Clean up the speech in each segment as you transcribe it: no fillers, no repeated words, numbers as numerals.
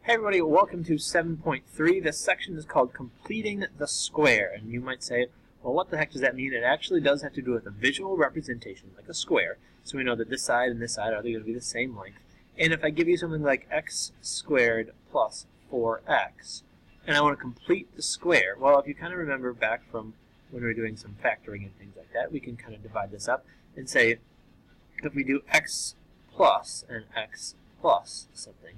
Hey everybody, welcome to 7.3. This section is called Completing the Square. And you might say, well, what the heck does that mean? It actually does have to do with a visual representation, like a square. So we know that this side and this side are going to be the same length. And if I give you something like x squared plus 4x, and I want to complete the square, well, if you kind of remember back from when we were doing some factoring and things like that, we can kind of divide this up and say, if we do x plus and x plus something,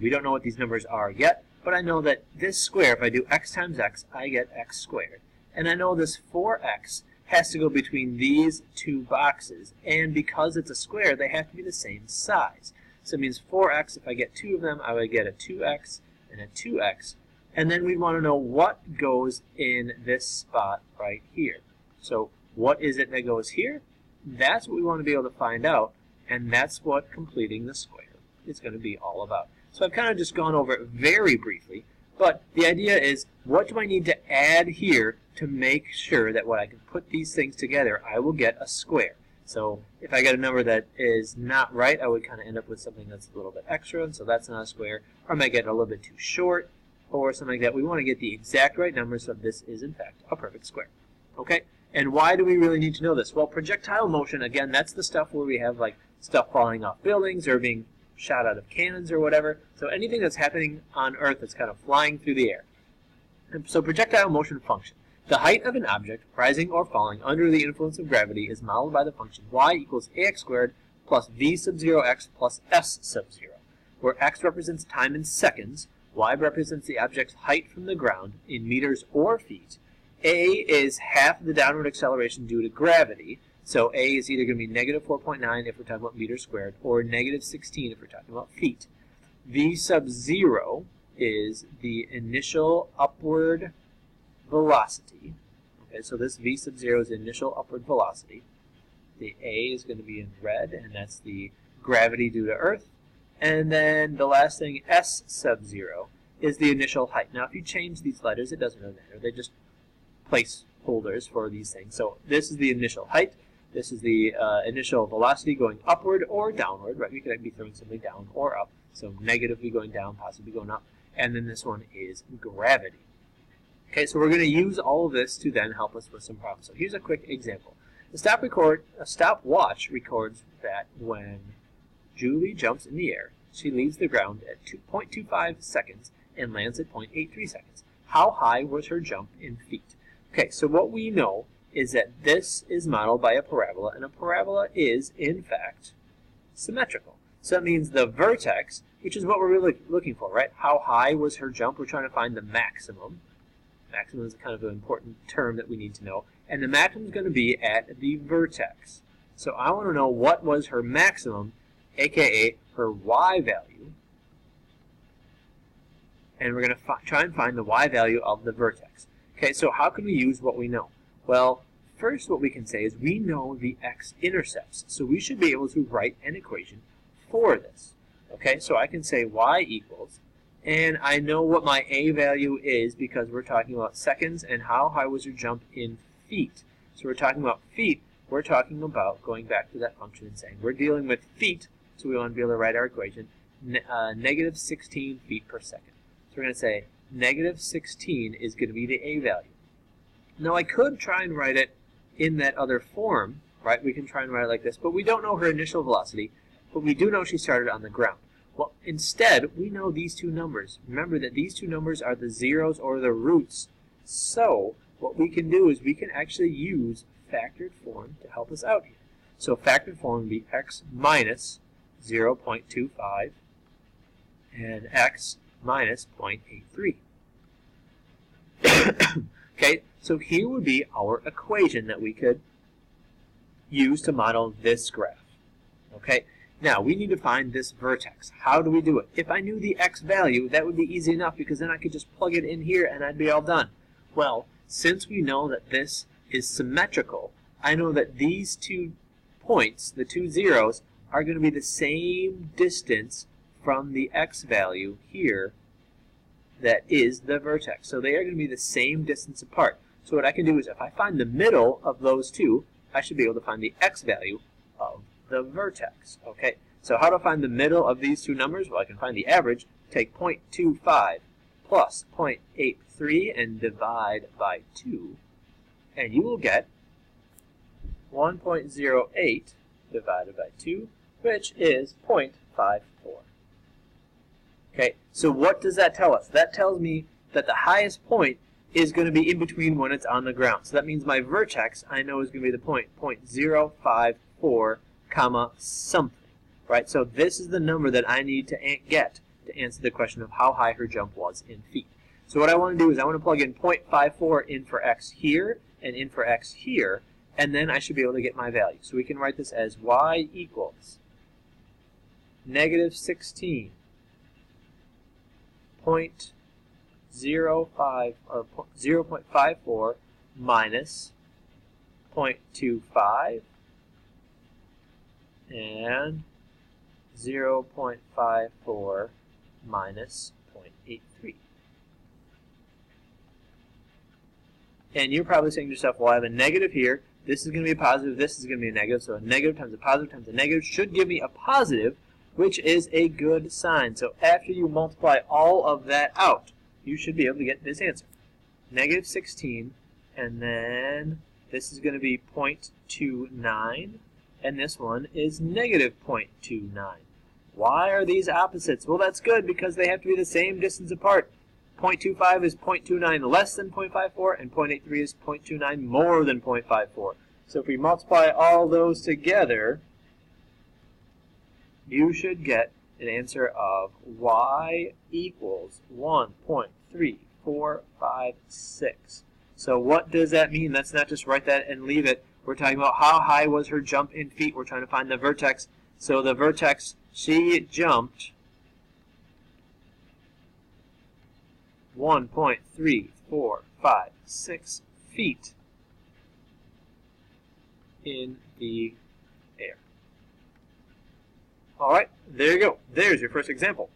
we don't know what these numbers are yet, but I know that this square, if I do x times x, I get x squared. And I know this 4x has to go between these two boxes, and because it's a square, they have to be the same size. So it means 4x, if I get two of them, I would get a 2x and a 2x. And then we want to know what goes in this spot right here. So what is it that goes here? That's what we want to be able to find out, and that's what completing the square is going to be all about. So I've kind of just gone over it very briefly, but the idea is, what do I need to add here to make sure that when I can put these things together, I will get a square? So if I get a number that is not right, I would kind of end up with something that's a little bit extra, and so that's not a square. Or I might get a little bit too short, or something like that. We want to get the exact right number, so this is, in fact, a perfect square. Okay? And why do we really need to know this? Well, projectile motion, again, that's the stuff where we have like stuff falling off buildings or being shot out of cannons or whatever. So anything that's happening on Earth that's kind of flying through the air. And so projectile motion function. The height of an object rising or falling under the influence of gravity is modeled by the function y equals ax squared plus v sub 0x plus s sub 0, where x represents time in seconds, y represents the object's height from the ground in meters or feet, a is half the downward acceleration due to gravity. So a is either going to be negative 4.9 if we're talking about meters squared, or negative 16 if we're talking about feet. V sub 0 is the initial upward velocity. Okay, so this V sub 0 is the initial upward velocity. The A is going to be in red, and that's the gravity due to Earth. And then the last thing, S sub 0, is the initial height. Now, if you change these letters, it doesn't really matter. They just placeholders for these things. So this is the initial height. This is the initial velocity going upward or downward, right? We could be throwing something down or up. So negatively going down, possibly going up. And then this one is gravity. Okay, so we're going to use all of this to then help us with some problems. So here's a quick example. A stopwatch records that when Julie jumps in the air, she leaves the ground at 2.25 seconds and lands at 0.83 seconds. How high was her jump in feet? Okay, so what we know is that this is modeled by a parabola, and a parabola is, in fact, symmetrical. So that means the vertex, which is what we're really looking for, right? How high was her jump? We're trying to find the maximum. Maximum is kind of an important term that we need to know. And the maximum is going to be at the vertex. So I want to know what was her maximum, aka her y value. And we're going to try and find the y value of the vertex. Okay, so how can we use what we know? Well, first what we can say is we know the x-intercepts. So we should be able to write an equation for this. Okay, so I can say y equals, and I know what my a value is because we're talking about seconds and how high was your jump in feet. So we're talking about feet, we're talking about going back to that function and saying we're dealing with feet, so we want to be able to write our equation, negative 16 feet per second. So we're going to say negative 16 is going to be the a value. Now I could try and write it in that other form, right? We can try and write it like this, but we don't know her initial velocity, but we do know she started on the ground. Well, instead, we know these two numbers. Remember that these two numbers are the zeros or the roots. So what we can do is we can actually use factored form to help us out here. So factored form would be x minus 0.25 and x minus 0.83. Okay, so here would be our equation that we could use to model this graph. Okay, now we need to find this vertex. How do we do it? If I knew the x value, that would be easy enough because then I could just plug it in here and I'd be all done. Well, since we know that this is symmetrical, I know that these 2 points, the 2 zeros, are going to be the same distance from the x value here that is the vertex. So they are going to be the same distance apart. So what I can do is if I find the middle of those two, I should be able to find the x value of the vertex. Okay, so how to find the middle of these two numbers? Well, I can find the average take 0.25 plus 0.83 and divide by 2, and you will get 1.08 divided by 2, which is 0.54. Okay, so what does that tell us? That tells me that the highest point is going to be in between when it's on the ground. So that means my vertex, I know, is going to be the point 0.054, comma, something. Right? So this is the number that I need to get to answer the question of how high her jump was in feet. So what I want to do is I want to plug in 0.54 in for x here and in for x here, and then I should be able to get my value. So we can write this as y equals negative 16.05 or 0.54 minus 0.25 and 0.54 minus 0.83. And you're probably saying to yourself, well, I have a negative here. This is going to be a positive. This is going to be a negative. So a negative times a positive times a negative should give me a positive, which is a good sign. So after you multiply all of that out, you should be able to get this answer. Negative 16, and then this is going to be 0.29, and this one is negative 0.29. Why are these opposites? Well, that's good because they have to be the same distance apart. 0.25 is 0.29 less than 0.54, and 0.83 is 0.29 more than 0.54. So if we multiply all those together, you should get an answer of y equals 1.3456. So what does that mean? Let's not just write that and leave it. We're talking about how high was her jump in feet. We're trying to find the vertex. So the vertex, she jumped 1.3456 feet in the air. All right, there you go. There's your first example.